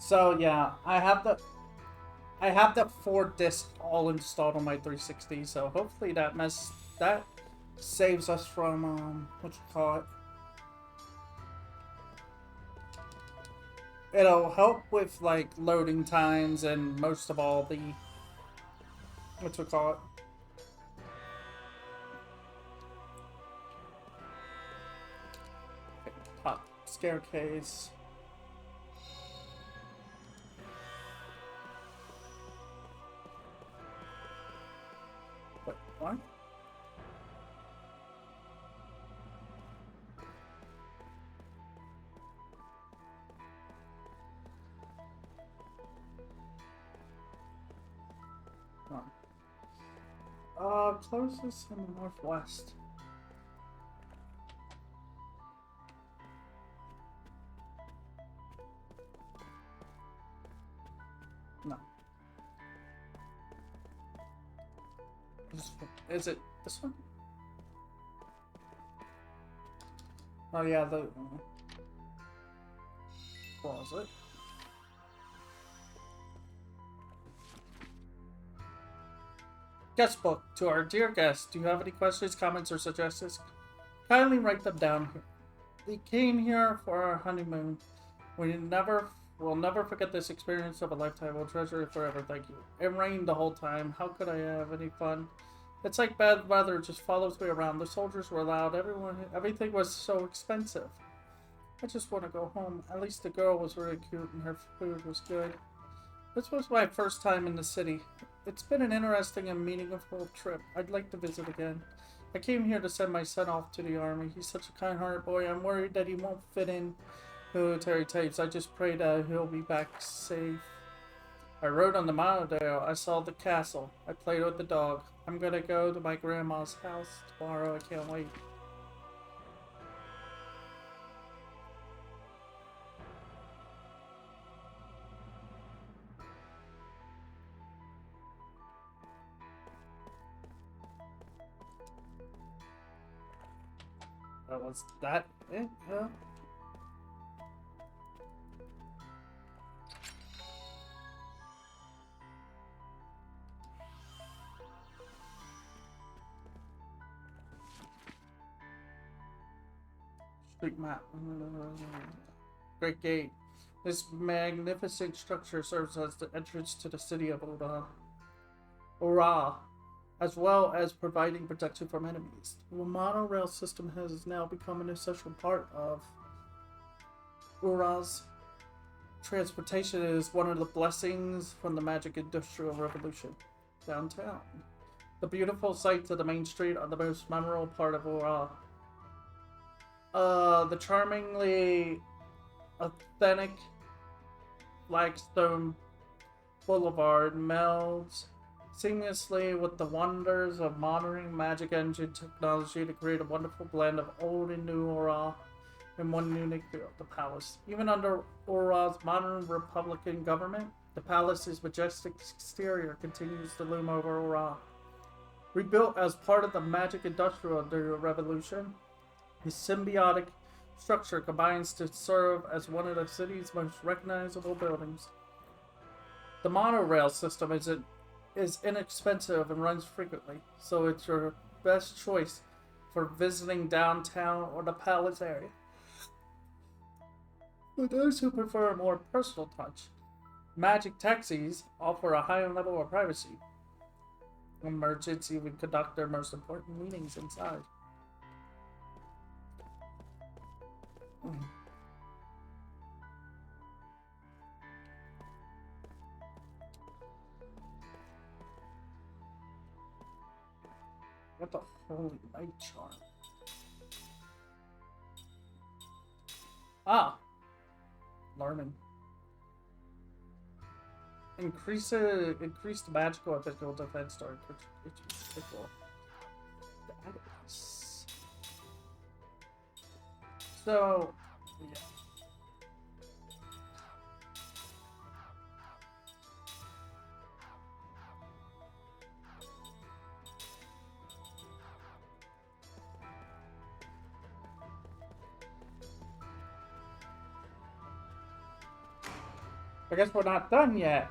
So yeah, I have the 4 discs all installed on my 360. So hopefully that saves us from what you call it. It'll help with like loading times and most of all the what you call it. Okay, top staircase. Wait, what? Closest in the northwest. No. Is it this one? Oh yeah, the closet. Guest book to our dear guests. Do you have any questions, comments, or suggestions? Kindly write them down here. We came here for our honeymoon. We'll never forget this experience of a lifetime. We'll treasure it forever. Thank you. It rained the whole time. How could I have any fun? It's like bad weather just follows me around. The soldiers were loud. Everything was so expensive. I just want to go home. At least the girl was really cute and her food was good. This was my first time in the city. It's been an interesting and meaningful trip. I'd like to visit again. I came here to send my son off to the army. He's such a kind-hearted boy. I'm worried that he won't fit in military tapes. I just pray that he'll be back safe. I rode on the monorail. I saw the castle. I played with the dog. I'm gonna go to my grandma's house tomorrow. I can't wait. Was that it? Yeah. Street map. Great gate. This magnificent structure serves as the entrance to the city of Ora, as well as providing protection from enemies. The monorail system has now become an essential part of Ura's transportation. Is one of the blessings from the magic industrial revolution. Downtown. The beautiful sights of the main street are the most memorable part of Ura. The charmingly authentic flagstone boulevard melds seamlessly with the wonders of modern magic engine technology to create a wonderful blend of old and new Aura in one unique feel. The palace. Even under Aura's modern republican government, the palace's majestic exterior continues to loom over Aura. Rebuilt as part of the magic industrial revolution, the symbiotic structure combines to serve as one of the city's most recognizable buildings. The monorail system is inexpensive and runs frequently, so it's your best choice for visiting downtown or the palace area. For those who prefer a more personal touch, magic taxis offer a higher level of privacy. Merchants even conduct their most important meetings inside. What the holy light charm? Ah, learning. Increased magical and physical defense during critical. That is. So, yeah. I guess we're not done yet.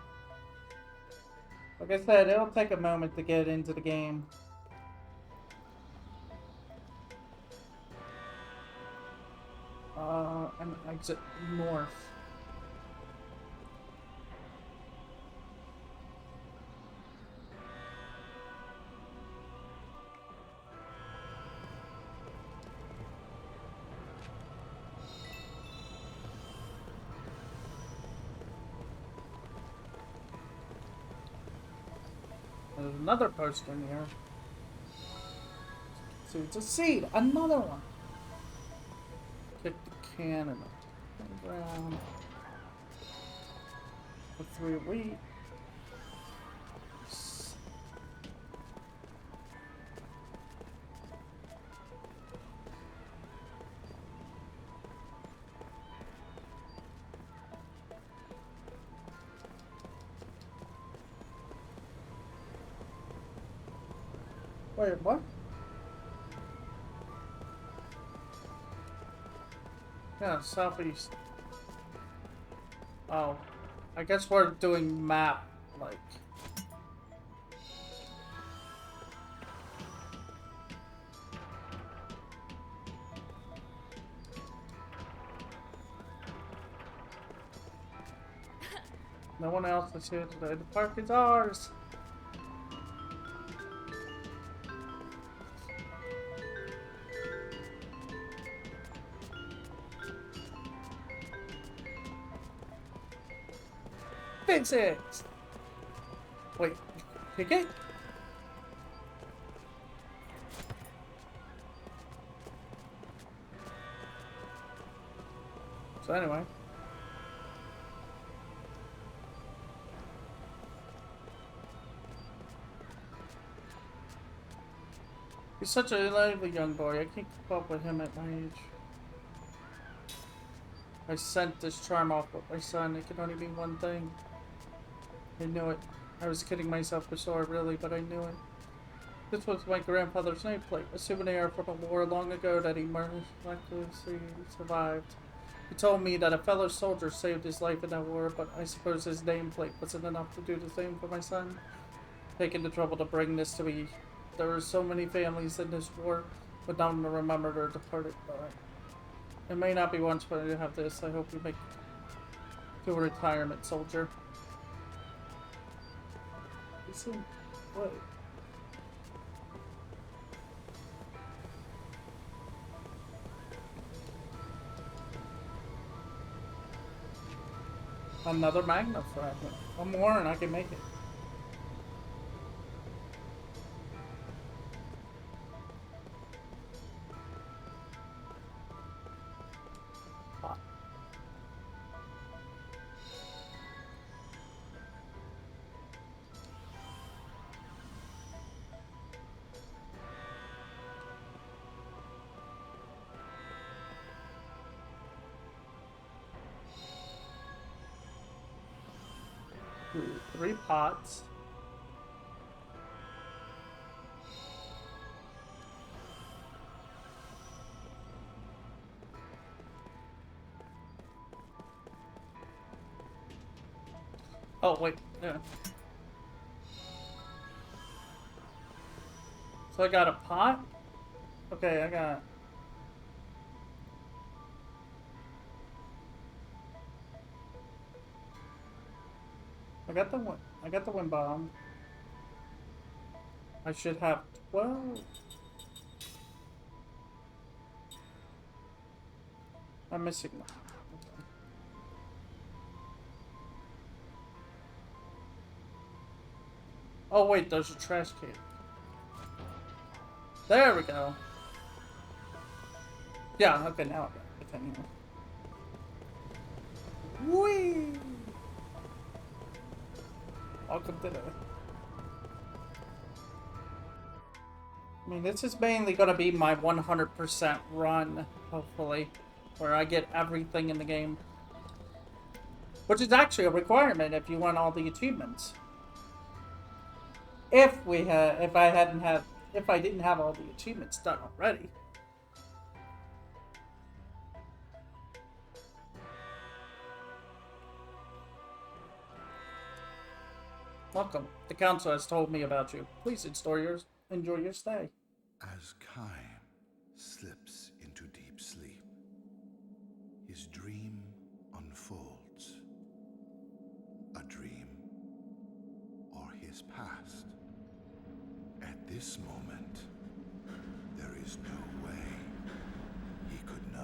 Like I said, it'll take a moment to get into the game. And exit north. There's another poster in here. So it's a seed, another one. Kick the can in the ground. With 3 wheat. Wait, what? Yeah, southeast. Oh, I guess we're doing map, like. No one else is here today. The park is ours. Fix it! Wait, pick it? So anyway. He's such a lively young boy. I can't keep up with him at my age. I sent this charm off with my son. It can only mean one thing. I knew it. I was kidding myself for sure, really, but I knew it. This was my grandfather's nameplate, a souvenir from a war long ago that he miraculously survived. He told me that a fellow soldier saved his life in that war, but I suppose his nameplate wasn't enough to do the same for my son. Taking the trouble to bring this to me. There were so many families in this war, but none to remember their departed. It may not be once, but I have this. I hope you make to a retirement, soldier. Listen, what? Another magna fragment. One more and I can make it. Ooh, 3 pots. Oh, wait. Yeah. So I got a pot? Okay, I got... I got the wind bomb. I should have 12. I'm missing one. Okay. Oh wait, there's a trash can. There we go. Yeah, okay, now I got it. Whee! Welcome to the... I mean, this is mainly going to be my 100% run, hopefully, where I get everything in the game. Which is actually a requirement if you want all the achievements. If I didn't have all the achievements done already. Welcome. The council has told me about you. Please enjoy your stay. As Kaim slips into deep sleep, his dream unfolds. A dream or his past. At this moment, there is no way he could know.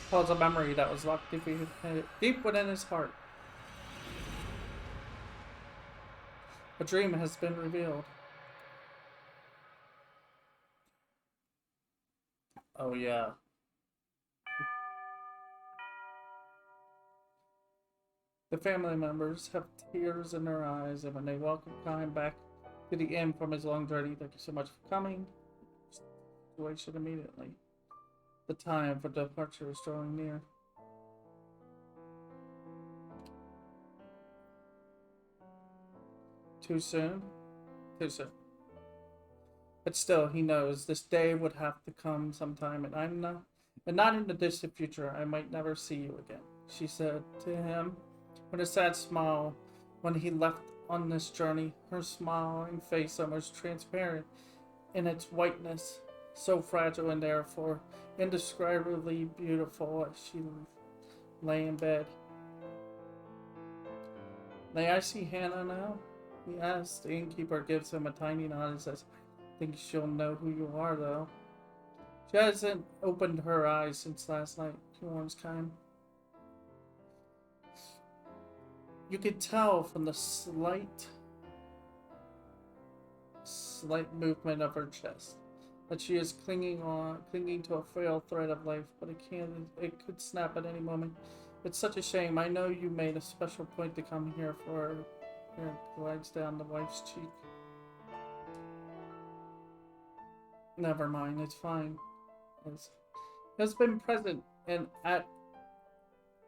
Calls a memory that was locked deep within his heart. A dream has been revealed. Oh yeah. The family members have tears in their eyes, and when they welcome Kyle back to the inn from his long journey, thank you so much for coming. Situation immediately. The time for departure is drawing near. Too soon? Too soon. But still, he knows this day would have to come sometime, and not in the distant future. I might never see you again, she said to him with a sad smile when he left on this journey, her smiling face almost transparent in its whiteness, so fragile and therefore indescribably beautiful as she lay in bed. May I see Hannah now? He asks. The innkeeper gives him a tiny nod and says, I think she'll know who you are, though. She hasn't opened her eyes since last night, he warns Kyle. You can tell from the slight movement of her chest that she is clinging to a frail thread of life, but it could snap at any moment. It's such a shame. I know you made a special point to come here for her. Here, glides down the wife's cheek. Never mind, it's fine. It has been present at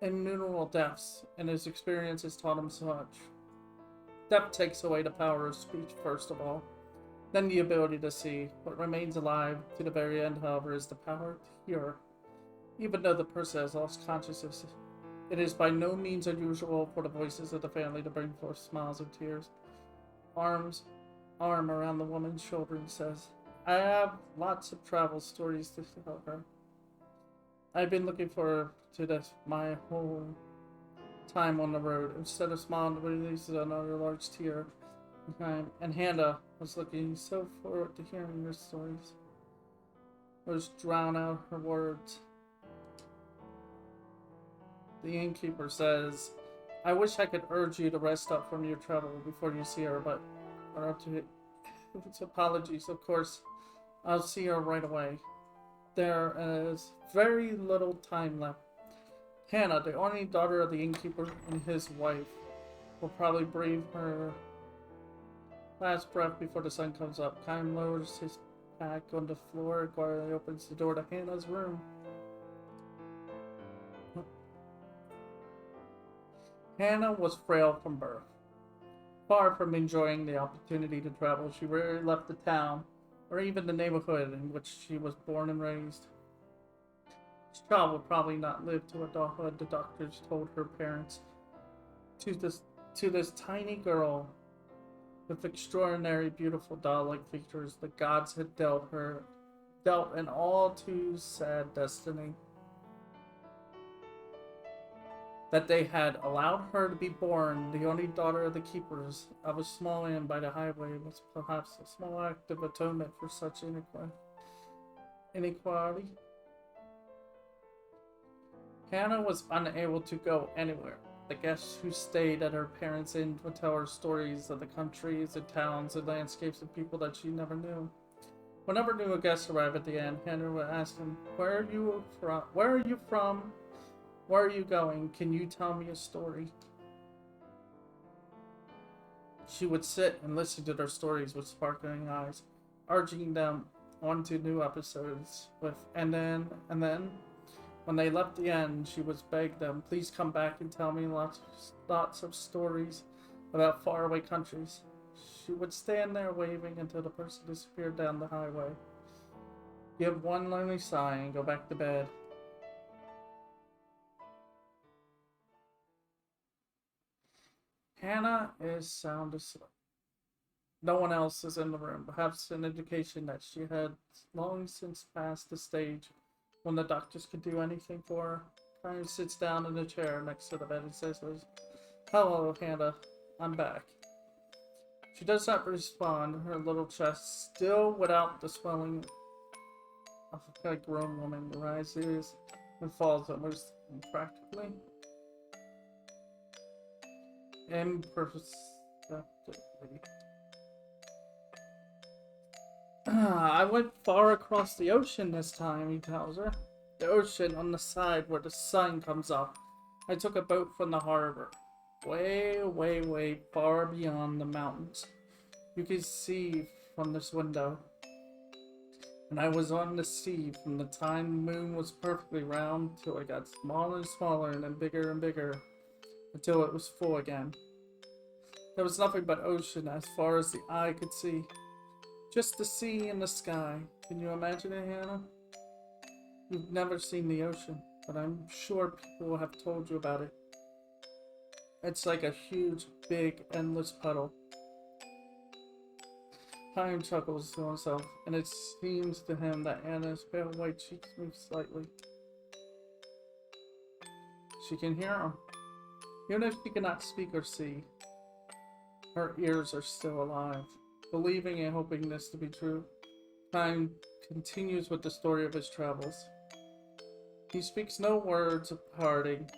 innumerable deaths, and his experience has taught him so much. Death takes away the power of speech, first of all, then the ability to see. What remains alive to the very end, however, is the power to hear. Even though the person has lost consciousness, it is by no means unusual for the voices of the family to bring forth smiles and tears. Arm around the woman's shoulder and says, I have lots of travel stories to tell her. I've been looking forward to this my whole time on the road. Instead of smiling, releases another large tear. And Hannah was looking so forward to hearing your stories. Was drown out her words. The innkeeper says, I wish I could urge you to rest up from your travel before you see her, but it's apologies, of course. I'll see her right away. There is very little time left. Hannah, the only daughter of the innkeeper and his wife, will probably breathe her last breath before the sun comes up. Kyle lowers his pack on the floor and quietly opens the door to Hannah's room. Hannah was frail from birth. Far from enjoying the opportunity to travel, she rarely left the town or even the neighborhood in which she was born and raised. This child would probably not live to adulthood, the doctors told her parents. To this tiny girl with extraordinary, beautiful doll-like features, the gods had dealt an all too sad destiny. That they had allowed her to be born, the only daughter of the keepers of a small inn by the highway, was perhaps a small act of atonement for such inequality. Hannah was unable to go anywhere. The guests who stayed at her parents' inn would tell her stories of the countries and towns and landscapes and people that she never knew. Whenever new guests arrived at the inn, Hannah would ask them, "Where are you from? Where are you from? Where are you going? Can you tell me a story?" She would sit and listen to their stories with sparkling eyes, urging them on to new episodes. And then, when they left the inn, she would beg them, "Please come back and tell me lots of stories about faraway countries." She would stand there waving until the person disappeared down the highway, give one lonely sigh, and go back to bed. Hannah is sound asleep. No one else is in the room, perhaps an indication that she had long since passed the stage when the doctors could do anything for her. Karen sits down in a chair next to the bed and says, "Hello, Hannah. I'm back." She does not respond, her little chest still without the swelling of a grown woman, rises and falls almost impractically. Imperceptibly. "I went far across the ocean this time," he tells her. "The ocean on the side where the sun comes up. I took a boat from the harbor. Way, way, way far beyond the mountains. You can see from this window. And I was on the sea from the time the moon was perfectly round till it got smaller and smaller and then bigger and bigger until it was full again. There was nothing but ocean as far as the eye could see. Just the sea and the sky. Can you imagine it, Hannah? You've never seen the ocean, but I'm sure people have told you about it. It's like a huge, big, endless puddle." Time chuckles to himself, and it seems to him that Anna's pale white cheeks move slightly. She can hear him. Even if she cannot speak or see, her ears are still alive. Believing and hoping this to be true, Time continues with the story of his travels. He speaks no words of parting.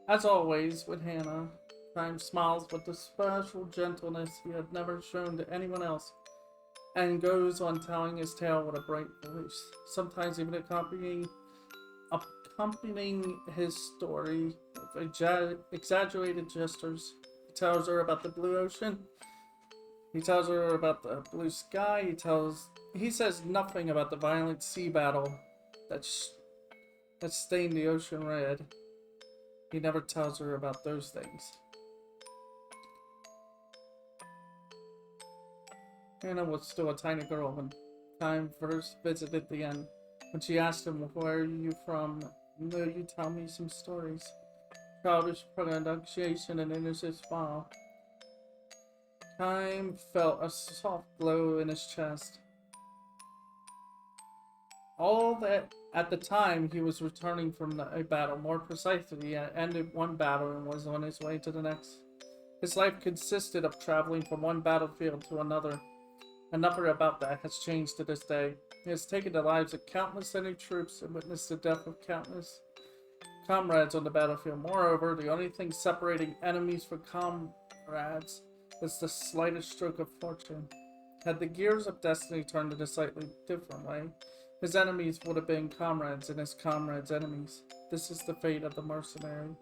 As always, with Hannah, Time smiles with the special gentleness he had never shown to anyone else, and goes on telling his tale with a bright voice, sometimes even accompanying his story with exaggerated gestures. He tells her about the blue ocean. He tells her about the blue sky. He says nothing about the violent sea battle that stained the ocean red. He never tells her about those things. Hannah was still a tiny girl when Time first visited the inn. When she asked him, "Where are you from? Will you tell me some stories?" Childish pronunciation and innocent smile. Time felt a soft glow in his chest. All that at the time he was returning from a battle. More precisely, he had ended one battle and was on his way to the next. His life consisted of traveling from one battlefield to another, and nothing about that has changed to this day. He has taken the lives of countless enemy troops and witnessed the death of countless comrades on the battlefield. Moreover, the only thing separating enemies from comrades is the slightest stroke of fortune. Had the gears of destiny turned in a slightly different way, his enemies would have been comrades and his comrades' enemies. This is the fate of the mercenary.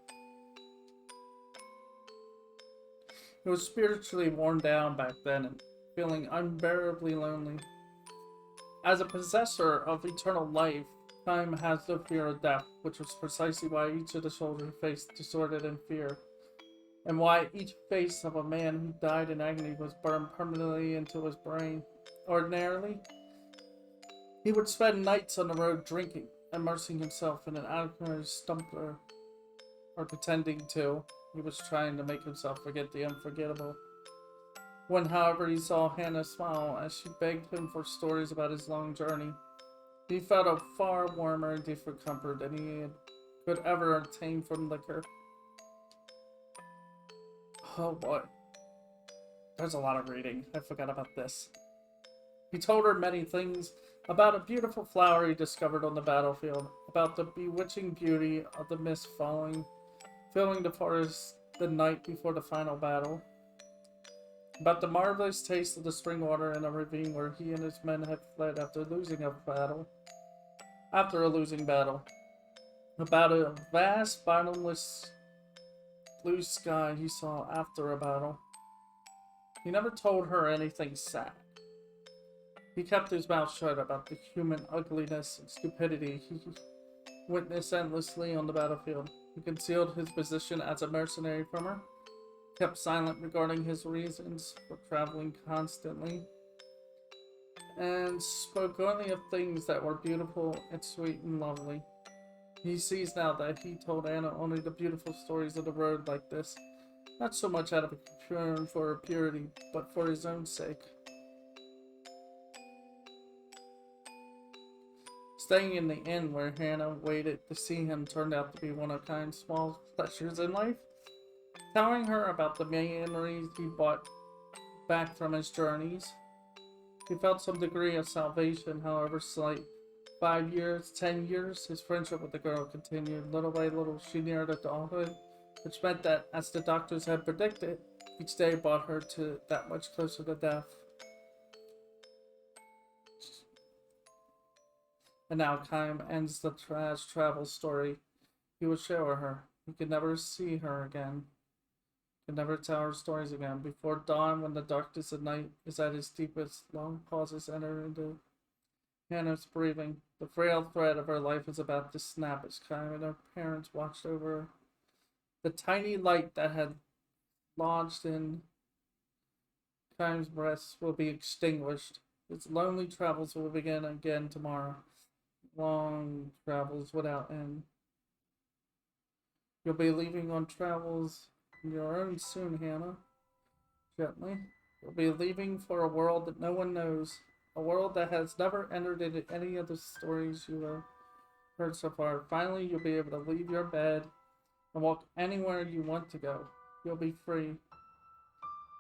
He was spiritually worn down back then and feeling unbearably lonely. As a possessor of eternal life, Time has no fear of death, which was precisely why each of the soldiers faced distorted in fear. and why each face of a man who died in agony was burned permanently into his brain. Ordinarily, he would spend nights on the road drinking, immersing himself in an alcohol's stumbler, or pretending to. He was trying to make himself forget the unforgettable. When, however, he saw Hannah smile as she begged him for stories about his long journey, he felt a far warmer and deeper comfort than he could ever obtain from liquor. Oh boy, there's a lot of reading. I forgot about this. He told her many things about a beautiful flower he discovered on the battlefield, about the bewitching beauty of the mist filling the forest the night before the final battle, about the marvelous taste of the spring water in a ravine where he and his men had fled after a losing battle, about a vast, bottomless blue sky he saw after a battle. He never told her anything sad. He kept his mouth shut about the human ugliness and stupidity he witnessed endlessly on the battlefield. He concealed his position as a mercenary from her, kept silent regarding his reasons for traveling constantly, and spoke only of things that were beautiful and sweet and lovely. He sees now that he told Anna only the beautiful stories of the road like this, not so much out of a concern for her purity, but for his own sake. Staying in the inn where Hannah waited to see him turned out to be one of Kind's small pleasures in life. Telling her about the memories he brought back from his journeys, he felt some degree of salvation, however slight. 5 years, 10 years, his friendship with the girl continued. Little by little, she neared adulthood, which meant that, as the doctors had predicted, each day brought her to that much closer to death. And now Kym ends the travel story he would show her. He could never see her again. Could never tell her stories again. Before dawn, when the darkness of night is at its deepest, long pauses enter into Hannah's breathing. The frail thread of her life is about to snap as Kym and her parents watched over her. The tiny light that had lodged in Kym's breast will be extinguished. Its lonely travels will begin again tomorrow. Long travels without end. You'll be leaving on travels of your own soon, Hannah. Gently. You'll be leaving for a world that no one knows. A world that has never entered into any of the stories you have heard so far. Finally, you'll be able to leave your bed and walk anywhere you want to go. You'll be free.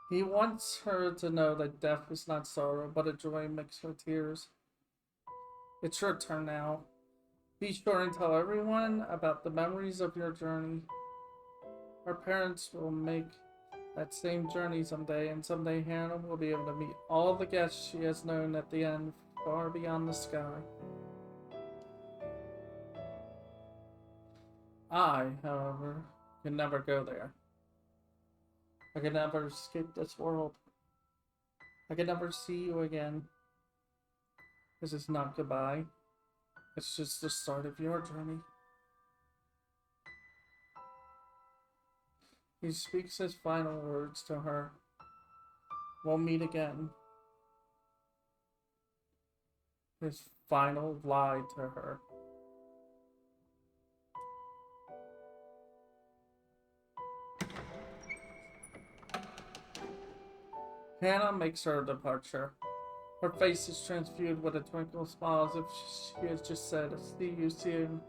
He wants her to know that death is not sorrow, but a joy mixed with tears. It's your turn now. Be sure and tell everyone about the memories of your journey. Our parents will make that same journey someday, and someday Hannah will be able to meet all the guests she has known at the end, far beyond the sky. I, however, can never go there. I can never escape this world. I can never see you again. This is not goodbye. It's just the start of your journey. He speaks his final words to her. We'll meet again. His final lie to her. Hannah makes her departure. Her face is transfused with a twinkle smile as if she has just said, "See you soon."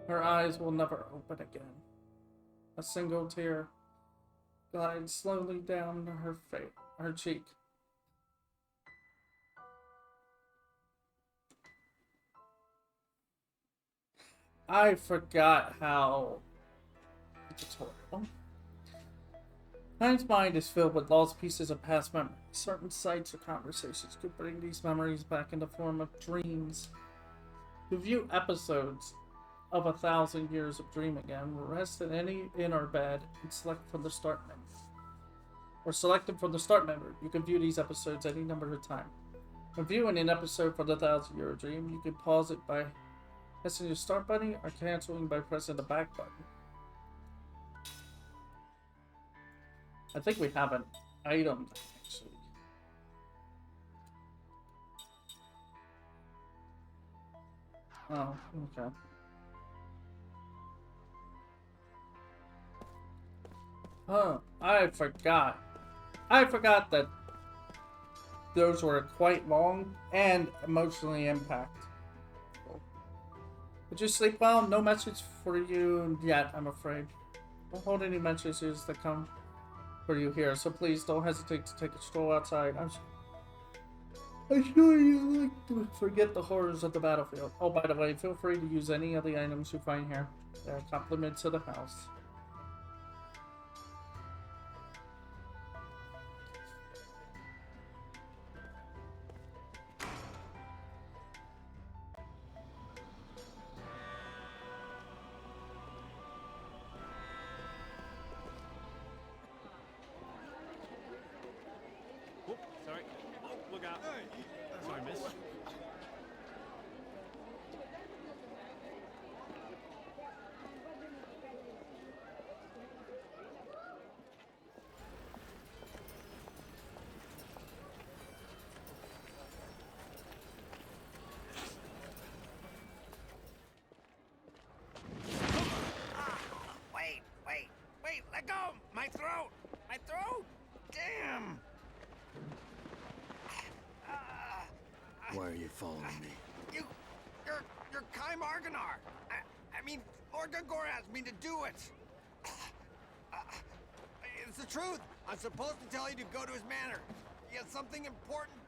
Her eyes will never open again. A single tear glides slowly down her cheek. I forgot how tutorial. Kym's mind is filled with lost pieces of past memories. Certain sights or conversations could bring these memories back in the form of dreams. To view episodes of 1,000 Years of Dream again, rest in any inn or bed and select from the start menu. Or select them from the start menu. You can view these episodes any number of times. When viewing an episode for the 1,000 Year Dream, you can pause it by pressing the start button or canceling by pressing the back button. I think we have an item actually. Oh, okay. Oh, I forgot. I forgot that those were quite long and emotionally impactful. Did you sleep well? No message for you yet, I'm afraid. Don't hold any messages that come for you here, so please don't hesitate to take a stroll outside. I'm sure you like to forget the horrors of the battlefield. Oh, by the way, feel free to use any of the items you find here. They're compliments to the house. Oh, sorry. Oh, look out. Sorry, miss. Wait, let go! My throat! My throat! Damn! Why are you following me? You're Kai Marganar! I mean, Lord Gungor asked me to do it! It's the truth! I'm supposed to tell you to go to his manor. He has something important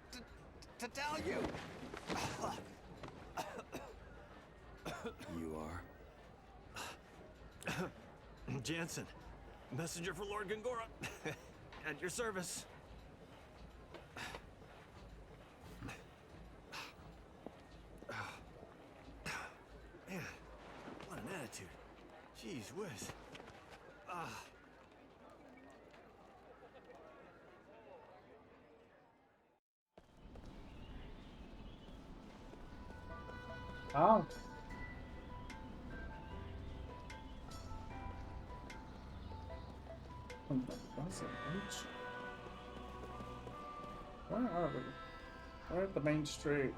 to tell you! You are? Jansen, messenger for Lord Gungora. At your service. Man, what an attitude. Jeez whiz. Oh. Where are we? We're at the main street.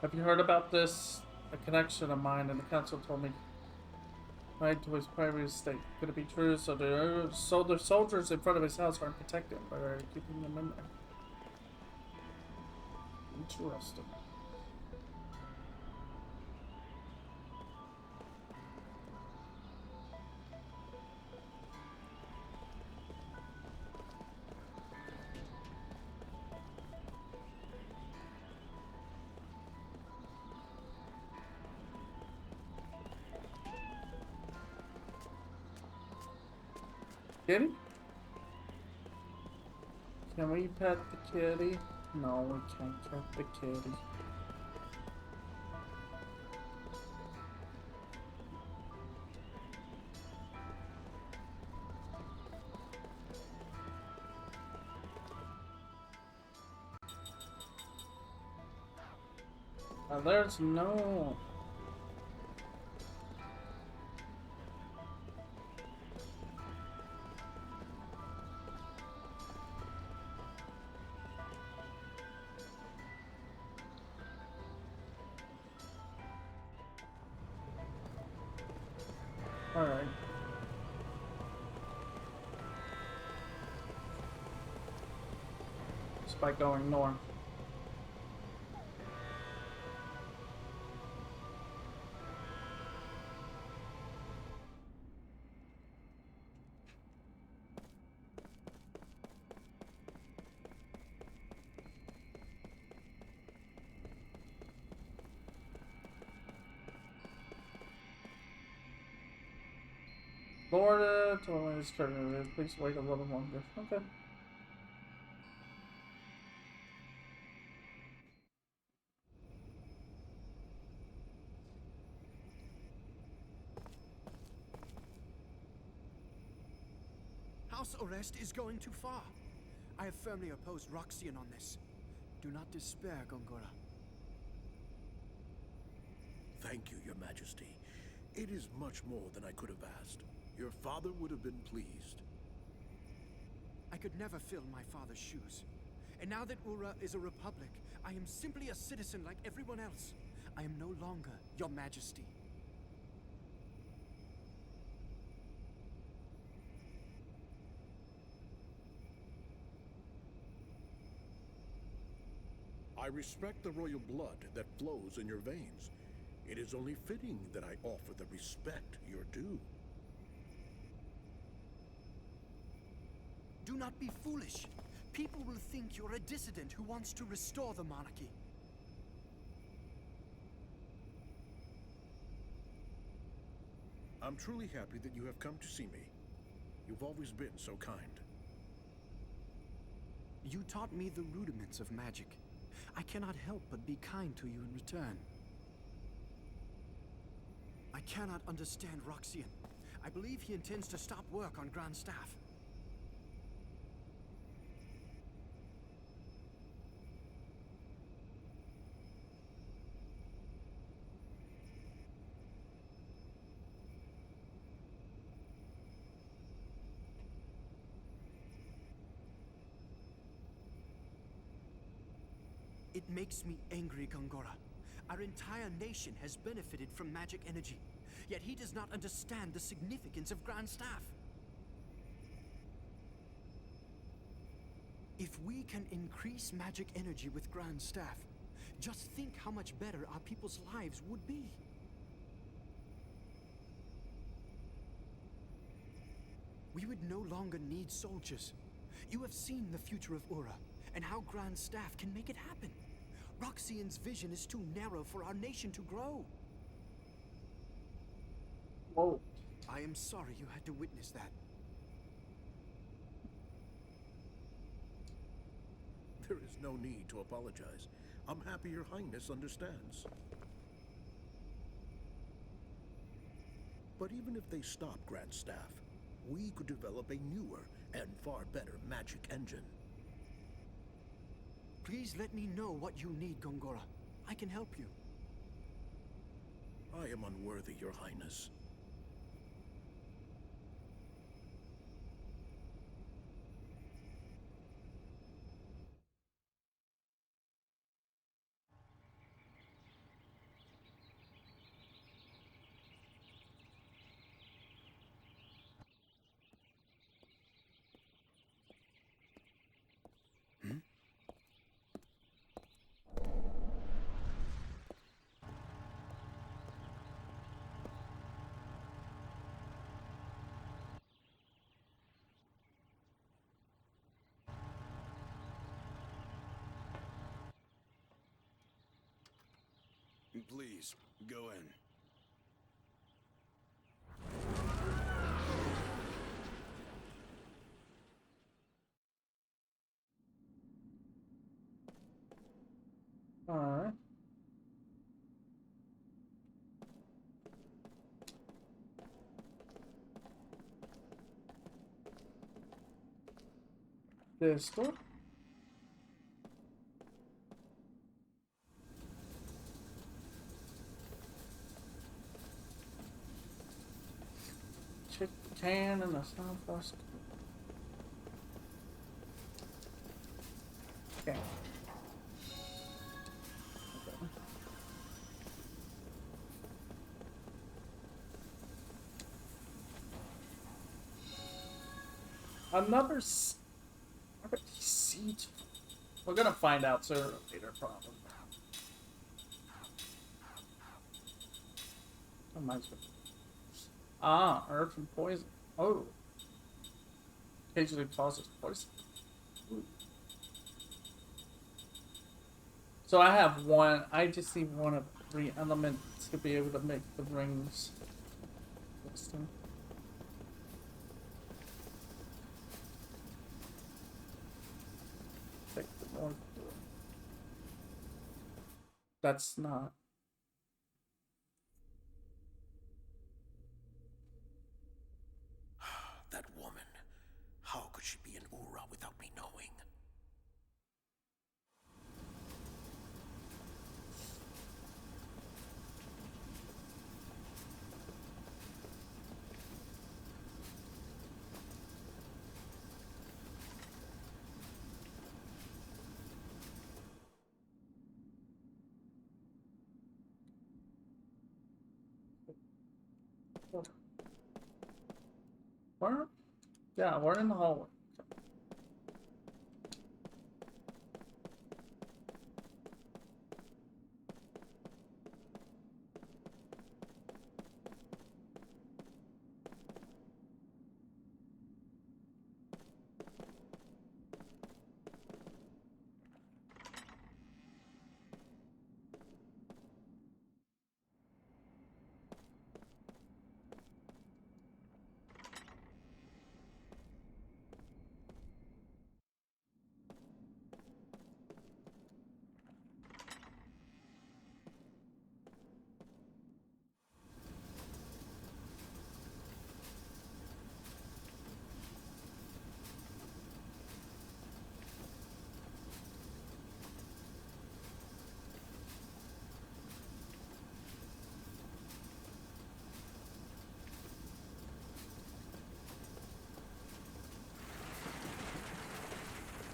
Have you heard about this? A connection of mine and the council told me right to his private estate. Could it be true? So the soldiers in front of his house aren't protected by keeping them in there. Interesting. Kitty? Can we pet the kitty? No, we can't pet the kitty. There's no... Alright. Just by going north. Florida, totally is currently. Please wait a little longer. Okay. House arrest is going too far. I have firmly opposed Roxian on this. Do not despair, Gongora. Thank you, Your Majesty. It is much more than I could have asked. Your father would have been pleased. I could never fill my father's shoes. And now that Ura is a republic, I am simply a citizen like everyone else. I am no longer Your Majesty. I respect the royal blood that flows in your veins. It is only fitting that I offer the respect you're due. Do not be foolish. People will think you're a dissident who wants to restore the monarchy. I'm truly happy that you have come to see me. You've always been so kind. You taught me the rudiments of magic. I cannot help but be kind to you in return. I cannot understand Roxian. I believe he intends to stop work on Grand Staff. It makes me angry, Gongora. Our entire nation has benefited from magic energy, yet he does not understand the significance of Grand Staff. If we can increase magic energy with Grand Staff, just think how much better our people's lives would be. We would no longer need soldiers. You have seen the future of Ura, and how Grand Staff can make it happen. Roxian's vision is too narrow for our nation to grow. Whoa. I am sorry you had to witness that. There is no need to apologize. I'm happy Your Highness understands. But even if they stop Grand Staff, we could develop a newer and far better magic engine. Please let me know what you need, Gongora. I can help you. I am unworthy, Your Highness. Please, go in. Alright. This door? Check the can and the sound flask. Okay. Another seat. We're gonna find out sooner or later, probably. Reminds me. Ah, herbs and poison. Oh. Occasionally causes poison. Ooh. So I have one. I just need one of 3 elements to be able to make the rings. Take the north door. That's not. That woman. How could she be in Ura without me knowing? Where? Yeah, we're in the hallway.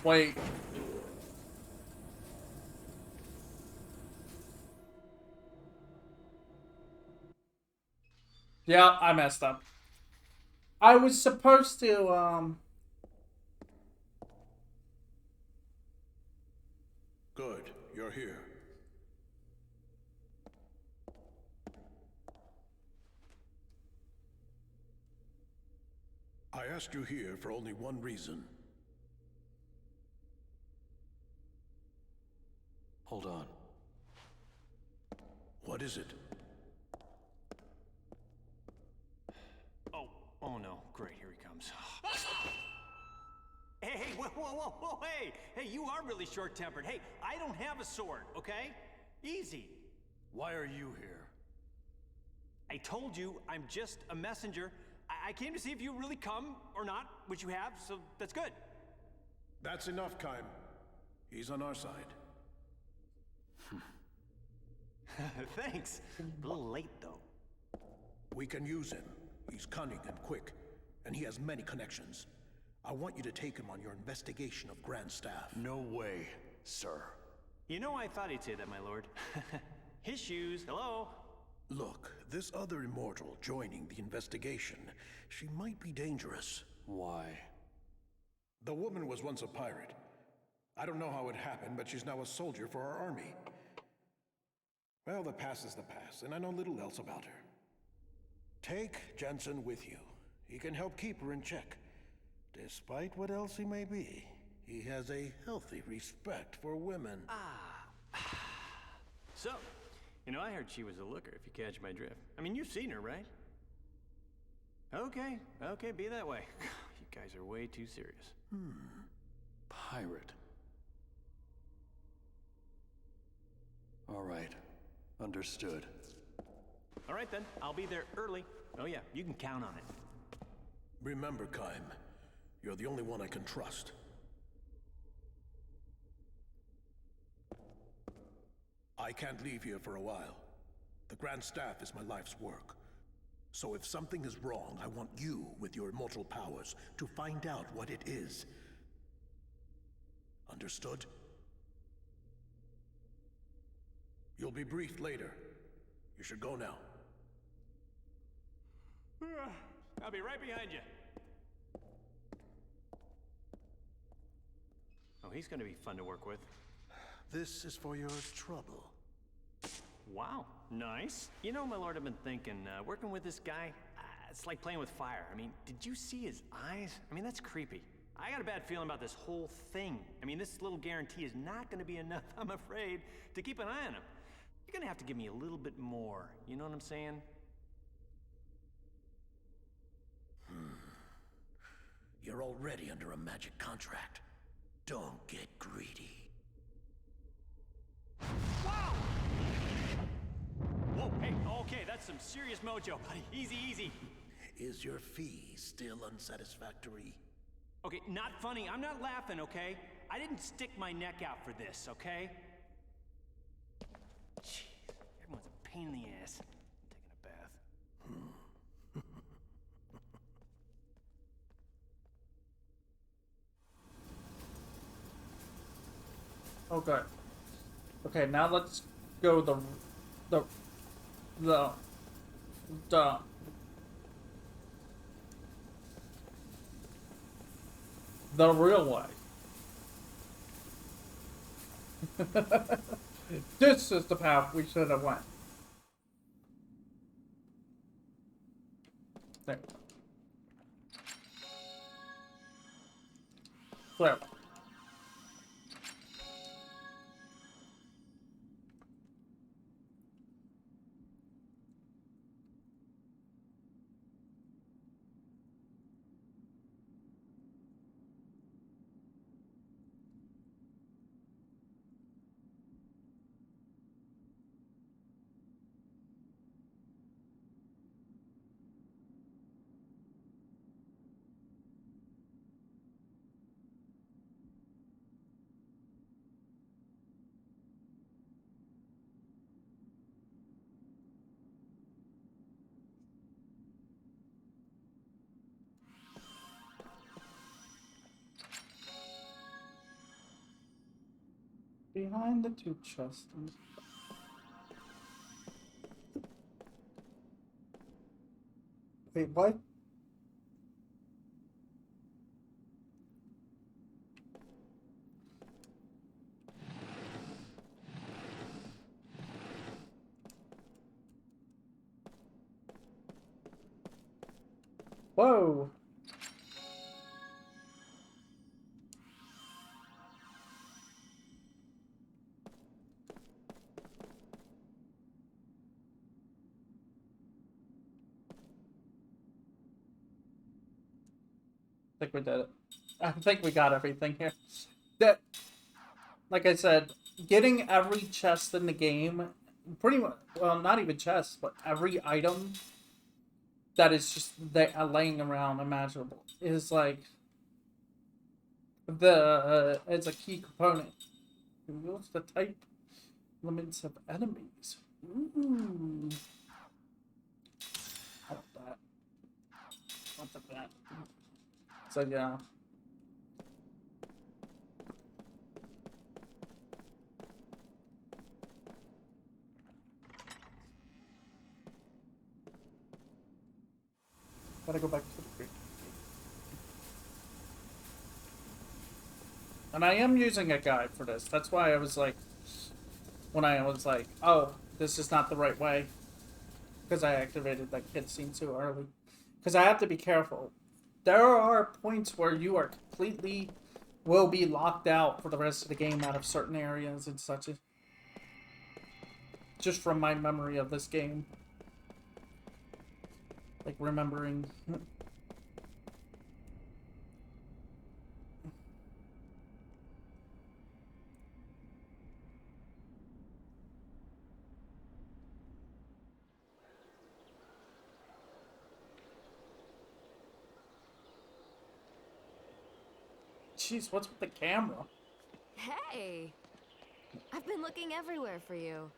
Wait. Yeah, I messed up. I was supposed to, Good, you're here. I asked you here for only one reason. Hold on. What is it? Oh no. Great, here he comes. Hey, whoa, hey, you are really short-tempered. Hey, I don't have a sword, okay? Easy. Why are you here? I told you I'm just a messenger. I came to see if you really come or not, which you have, so that's good. That's enough, Kaim. He's on our side. Thanks. A little late, though. We can use him. He's cunning and quick, and he has many connections. I want you to take him on your investigation of Grand Staff. No way, sir. You know, I thought he'd say that, my lord. His shoes, hello? Look, this other immortal joining the investigation, she might be dangerous. Why? The woman was once a pirate. I don't know how it happened, but she's now a soldier for our army. Well, the past is the past, and I know little else about her. Take Jensen with you. He can help keep her in check. Despite what else he may be, he has a healthy respect for women. So, you know, I heard she was a looker, if you catch my drift. I mean, you've seen her, right? Okay, be that way. You guys are way too serious. Pirate. All right. Understood. All right, then. I'll be there early. Oh, yeah, you can count on it. Remember, Kaim, you're the only one I can trust. I can't leave here for a while. The Grand Staff is my life's work. So if something is wrong, I want you, with your immortal powers, to find out what it is. Understood? You'll be briefed later. You should go now. I'll be right behind you. Oh, he's gonna be fun to work with. This is for your trouble. Wow, nice. You know, my lord, I've been thinking, working with this guy, it's like playing with fire. I mean, did you see his eyes? I mean, that's creepy. I got a bad feeling about this whole thing. I mean, this little guarantee is not gonna be enough, I'm afraid, to keep an eye on him. You're gonna have to give me a little bit more, you know what I'm saying? You're already under a magic contract. Don't get greedy. Wow! Whoa, hey, okay, that's some serious mojo, buddy. Easy, easy. Is your fee still unsatisfactory? Okay, not funny. I'm not laughing, okay? I didn't stick my neck out for this, okay? Jeez, everyone's a pain in the ass. I'm taking a bath. okay. Okay, now let's go the The real way. This is the path we should have went. There. Clear. Behind the two chests. Wait, what? Whoa. I think we did it. I think we got everything here. That, like I said, getting every chest in the game, pretty much, well, not even chest, but every item that is just laying around imaginable is like it's a key component. What's the type limits of enemies? Ooh. I want that. Want that. So yeah. Gotta go back to the creek. And I am using a guide for this. That's why I was like, when I was like, oh, this is not the right way. Because I activated that cutscene too early. Because I have to be careful. There are points where you are completely, will be locked out for the rest of the game out of certain areas and such. Just from my memory of this game. Like remembering. Jeez, what's with the camera? Hey! I've been looking everywhere for you.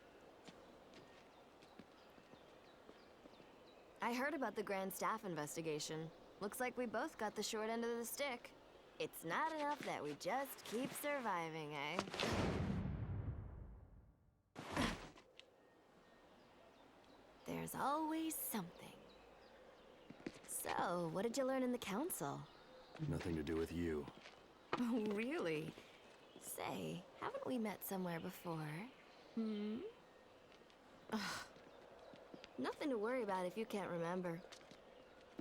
I heard about the Grand Staff investigation. Looks like we both got the short end of the stick. It's not enough that we just keep surviving, eh? There's always something. So, what did you learn in the council? Nothing to do with you. Oh, really? Say, haven't we met somewhere before? Hmm? Ugh. Nothing to worry about if you can't remember.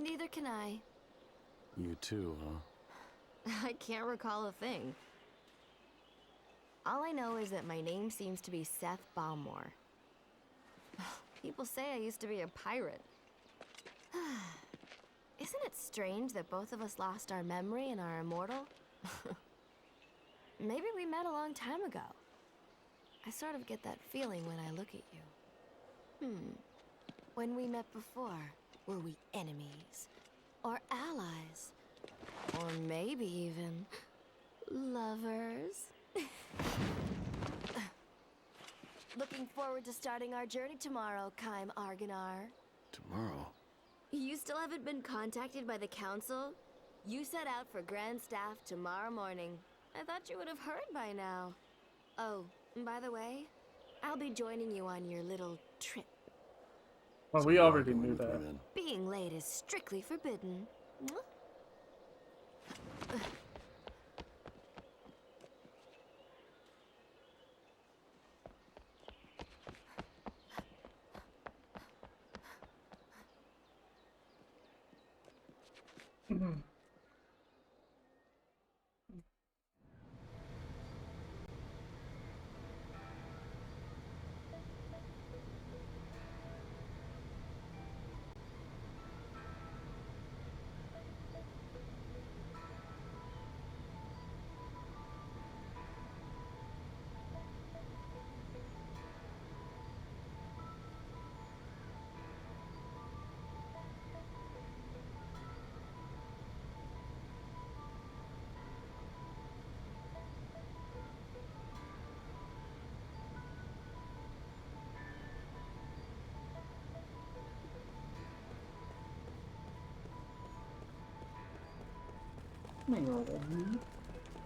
Neither can I. You too, huh? I can't recall a thing. All I know is that my name seems to be Seth Balmore. People say I used to be a pirate. Isn't it strange that both of us lost our memory and are immortal? Maybe we met a long time ago. I sort of get that feeling when I look at you. When we met before, were we enemies? Or allies? Or maybe even lovers? Looking forward to starting our journey tomorrow, Kaim Arganar. Tomorrow? You still haven't been contacted by the council? You set out for Grand Staff tomorrow morning. I thought you would have heard by now. Oh, by the way, I'll be joining you on your little trip. Well, So we you are already going knew with me that. then. Being late is strictly forbidden.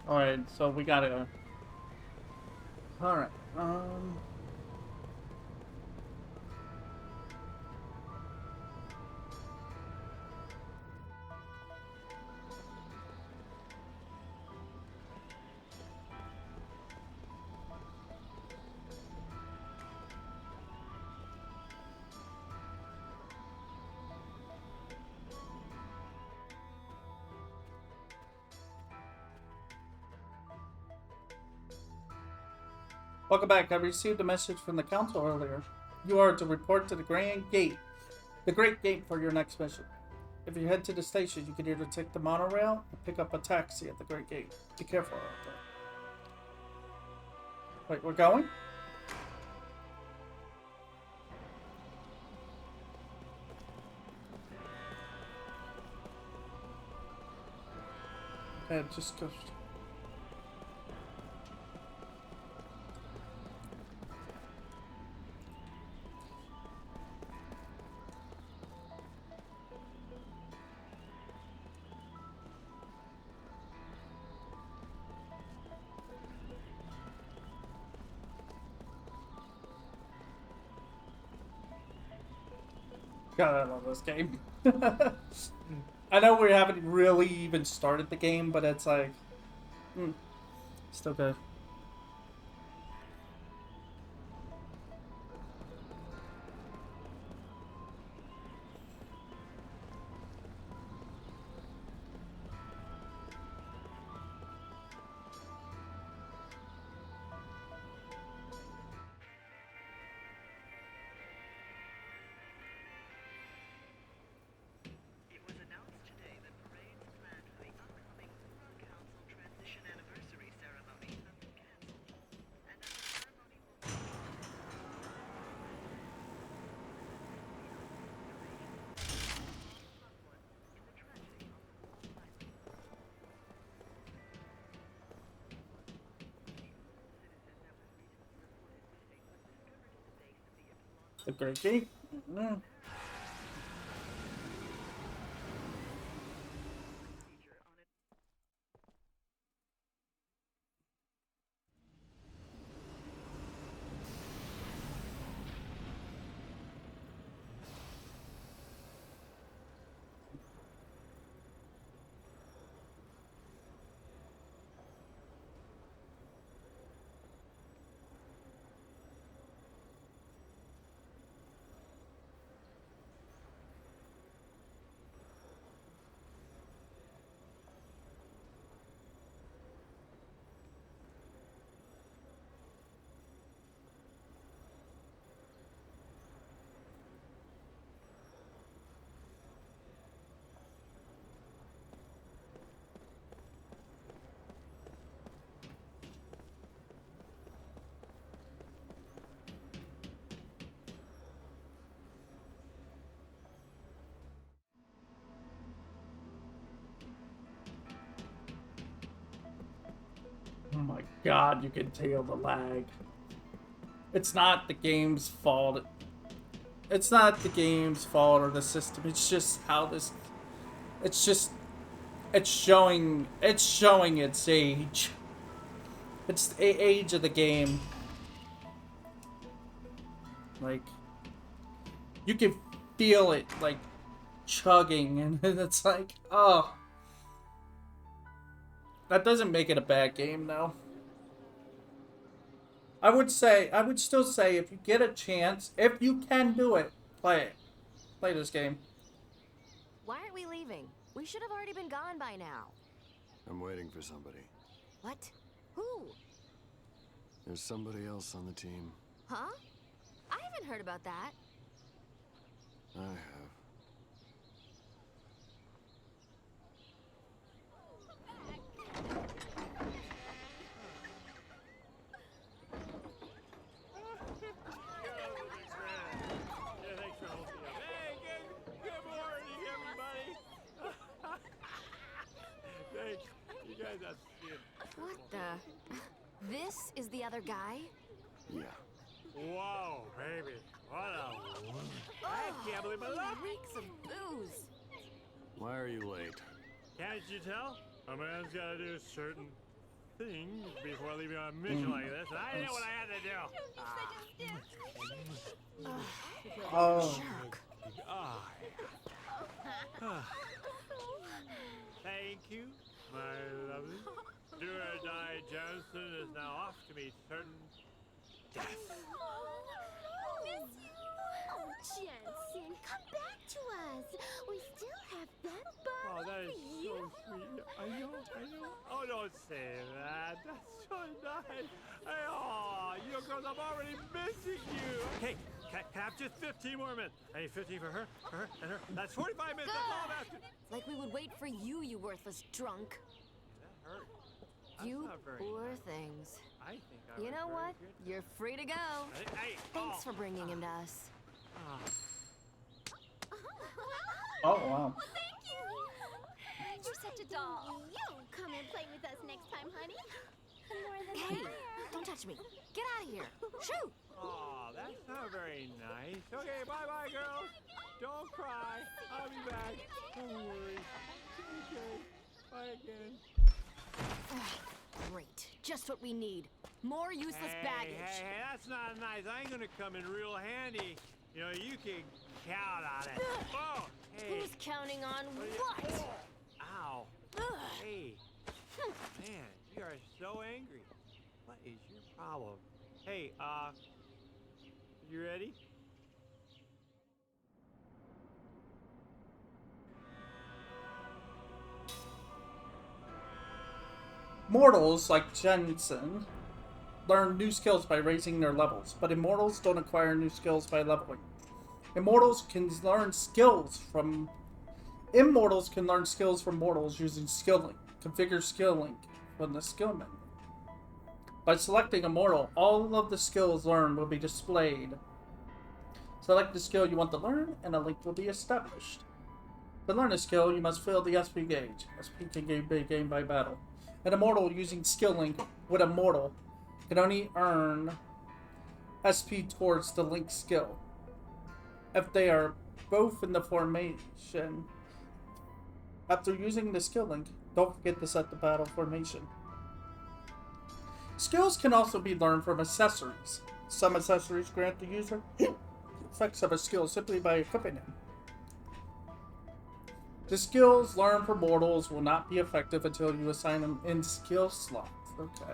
Alright, so we gotta... Alright, welcome back. I received a message from the council earlier. You are to report to the Grand Gate, the Great Gate, for your next mission. If you head to the station, you can either take the monorail or pick up a taxi at the Great Gate. Be careful out there. Wait, we're going? Okay, just go. God, I love this game. I know we haven't really even started the game, but it's like, still good. The Great Gate? Oh my god, you can tell the lag. It's not the game's fault. It's not the game's fault or the system. It's just how this... It's just... It's showing its age. It's the age of the game. Like... You can feel it, like, chugging, and it's like, oh... That doesn't make it a bad game, though. I would still say, if you get a chance, if you can do it, play it. Play this game. Why aren't we leaving? We should have already been gone by now. I'm waiting for somebody. What? Who? There's somebody else on the team. Huh? I haven't heard about that. I have. Yeah, thanks for holding me up. Hey, good morning, everybody. Thanks. You guys have seen. What the? This is the other guy? Yeah. Whoa, baby. What a... I can't believe my luck. Reeks of booze. Why are you late? Can't you tell? A man's got to do certain things before leaving on a mission like this, and I knew what I had to do. Oh. Jerk. Thank you, my lovely. Do or die Johnson is now off to meet certain death. Miss you. Oh, Jensen, come back to us. We still have that bottle Oh, that is for you. so sweet. I know. Oh, don't say that. That's so nice. Oh, you know, girls, I'm already missing you. Okay, can I have just 15 more minutes? I need 15 for her, and her. That's 45 minutes. That's all I'm asking. Like we would wait for you, you worthless drunk. That hurt. You not very poor nice. things. I think I You was know very what? good. You're free to go. Hey, Thanks for bringing him to us. Oh, wow. Thank you. You're such a doll. You come and play with us next time, honey. The more the Hey, merrier. don't touch me. Get out of here. Shoot. Oh, that's not very nice. Okay, bye-bye, girls. Don't cry. I'll be back. Don't worry. Okay. Bye again. Great. Just what we need. More useless baggage. Hey, that's not nice. I ain't gonna come in real handy. You know, you can count on it. Oh, hey. Who's counting on what? Ow. Hey. Man, you are so angry. What is your problem? Hey, you ready? Mortals, like Jensen, learn new skills by raising their levels, but immortals don't acquire new skills by leveling. Immortals can learn skills from mortals using skill link. Configure skill link from the skill menu. By selecting a mortal, all of the skills learned will be displayed. Select the skill you want to learn, and a link will be established. To learn a skill, you must fill the SP gauge. SP can be gained by battle. An immortal using skill link with a mortal can only earn SP towards the link skill. If they are both in the formation, after using the skill link, don't forget to set the battle formation. Skills can also be learned from accessories. Some accessories grant the user effects of a skill simply by equipping them. The skills learned from mortals will not be effective until you assign them in skill slots. Okay.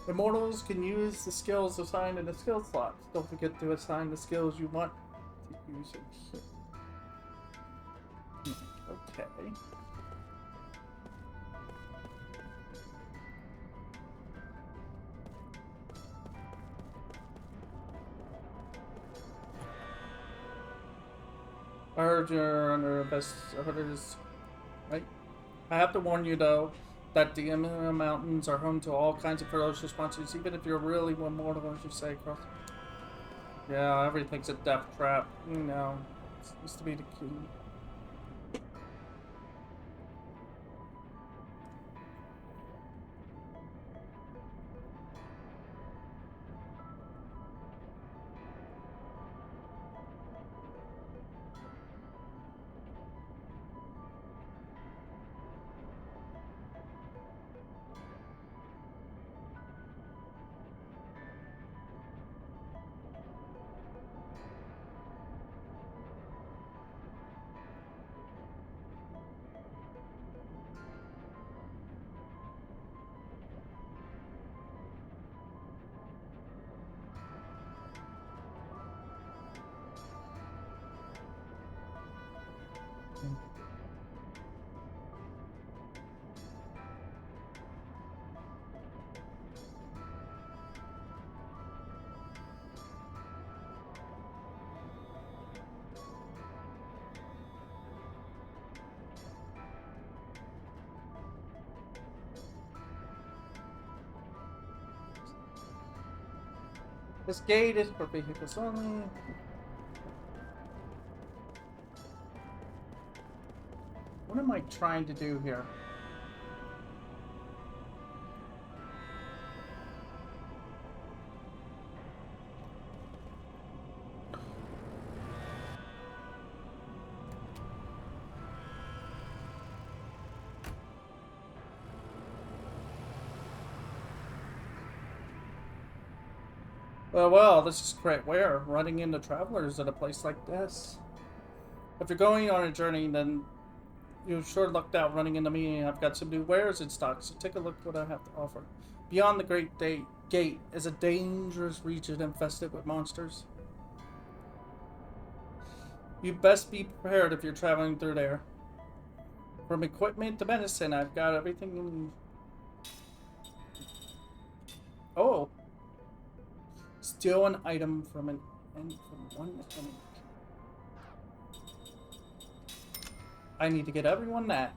Immortals can use the skills assigned in the skill slots. Don't forget to assign the skills you want to use in here. Okay. I heard you're under best orders, right? I have to warn you though that the Himalaya Mountains are home to all kinds of ferocious monsters, even if you're really one mortal, as you say, Cross. Yeah, everything's a death trap. You know, it used to be the key. This gate is for vehicles only. What am I trying to do here? Well, this is great. Where? Running into travelers at a place like this. If you're going on a journey, then you sure lucked out running into me. I've got some new wares in stock, so take a look what I have to offer. Beyond the Great Gate is a dangerous region infested with monsters. You best be prepared if you're traveling through there. From equipment to medicine, I've got everything you need. Oh! Steal an item from one enemy. I need to get everyone that.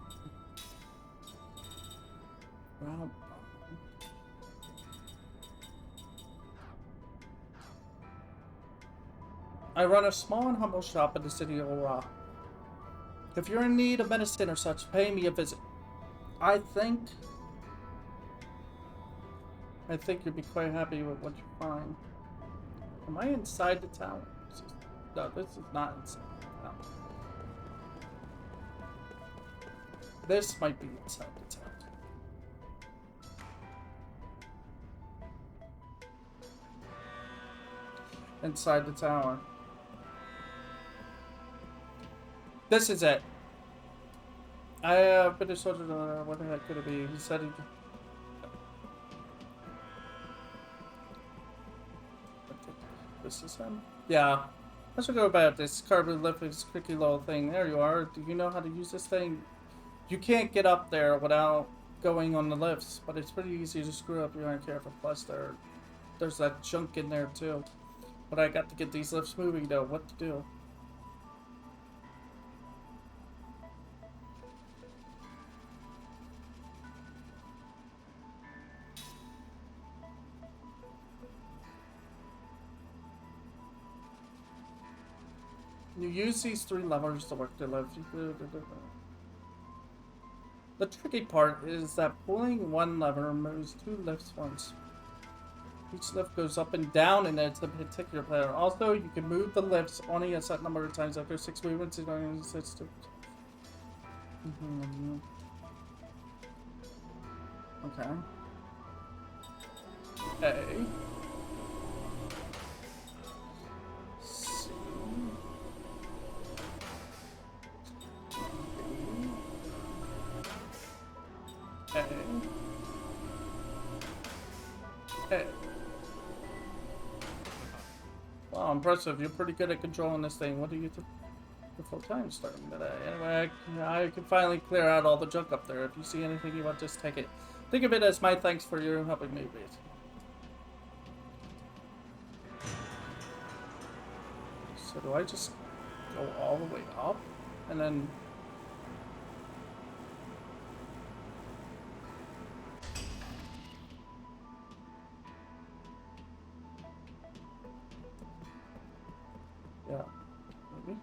Well, I run a small and humble shop in the city of Ora. If you're in need of medicine or such, pay me a visit. I think you'd be quite happy with what you find. Am I inside the tower? No, this is not inside the tower. This might be inside the tower. Inside the tower. This is it. I have been a soldier. What the heck could it be? He said he. This is him? Yeah. I should go about this carbon lift, this tricky little thing. There you are. Do you know how to use this thing? You can't get up there without going on the lifts, but it's pretty easy to screw up if you aren't careful. Plus, there's that junk in there too. But I got to get these lifts moving though. What to do? You use these 3 levers to work the lift. The tricky part is that pulling one lever moves 2 lifts once. Each lift goes up and down in a particular pattern. Also, you can move the lifts only a set number of times. After 6 movements, it only sets to. Okay. A. C. A. A. Wow, impressive. You're pretty good at controlling this thing. What do you think? The full time starting today. Anyway, I can finally clear out all the junk up there. If you see anything you want, just take it. Think of it as my thanks for you helping me with it. So do I just go all the way up and then? Yeah, maybe.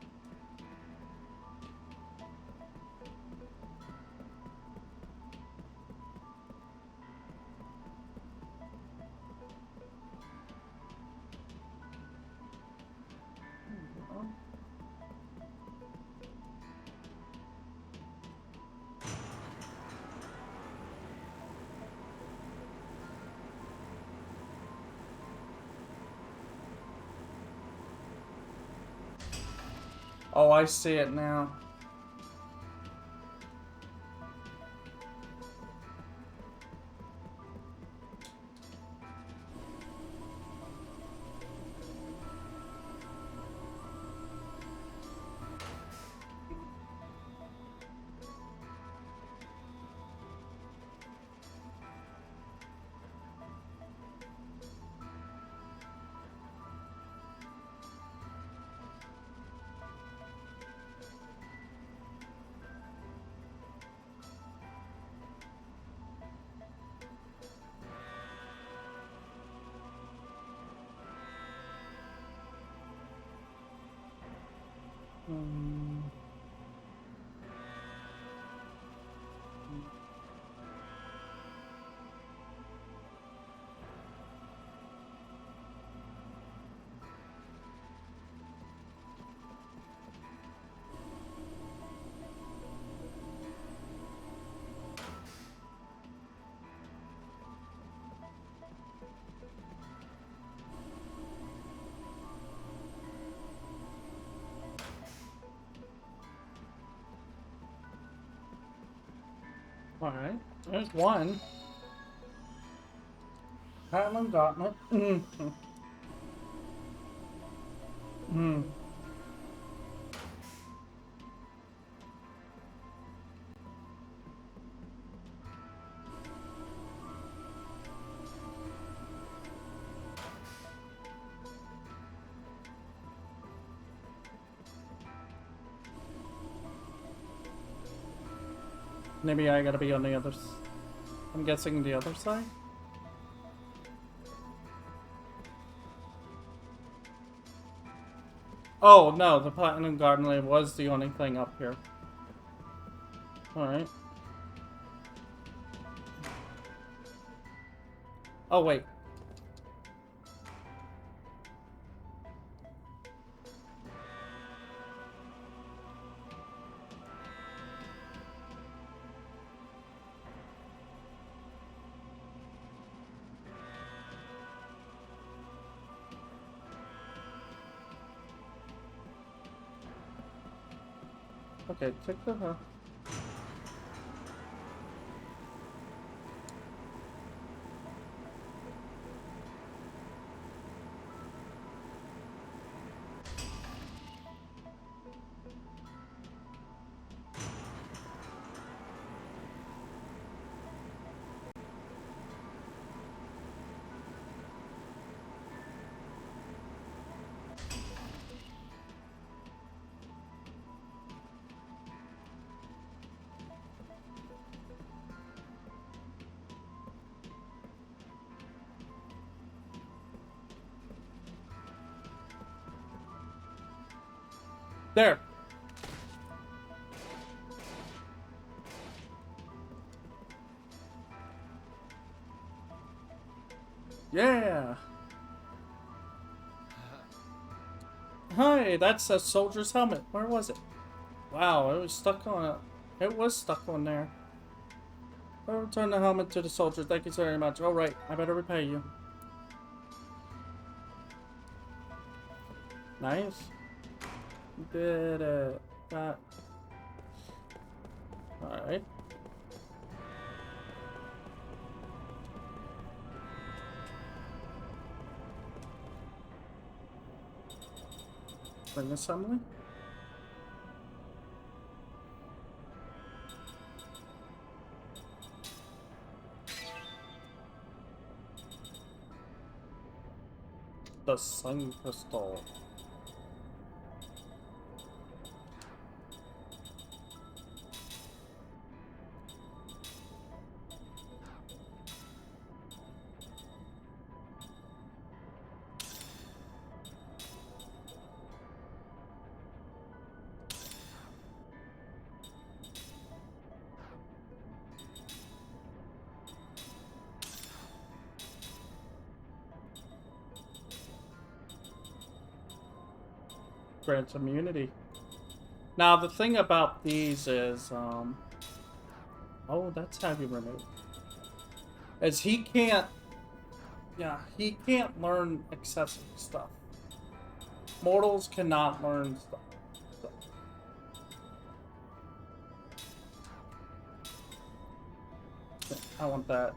Oh, I see it now. Alright, there's one. Haven't gotten it. Maybe I gotta be on the other I'm guessing the other side? Oh, no, the Platinum Garden was the only thing up here. Alright. Oh, wait. Okay, check the There. Yeah. Hi, that's a soldier's helmet. Where was it? Wow, it was stuck on it. It was stuck on there. I'll return the helmet to the soldier. Thank you so very much. All right, I better repay you. Nice. Did it. Got. All right. Bring assembly. The sun crystal. Grants immunity. Now the thing about these is, oh, that's heavy removed. Is he can't, yeah, he can't learn excessive stuff. Mortals cannot learn stuff. I want that.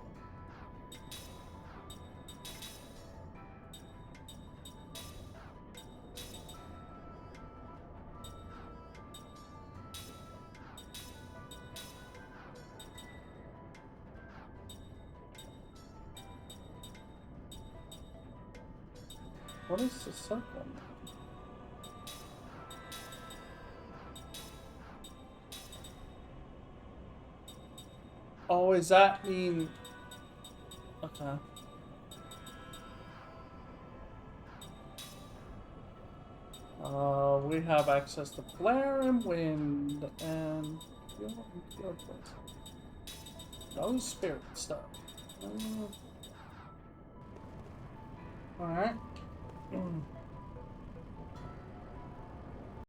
What is the circle? Oh, does that mean... Okay. We have access to flare and wind and no spirit stuff. Alright.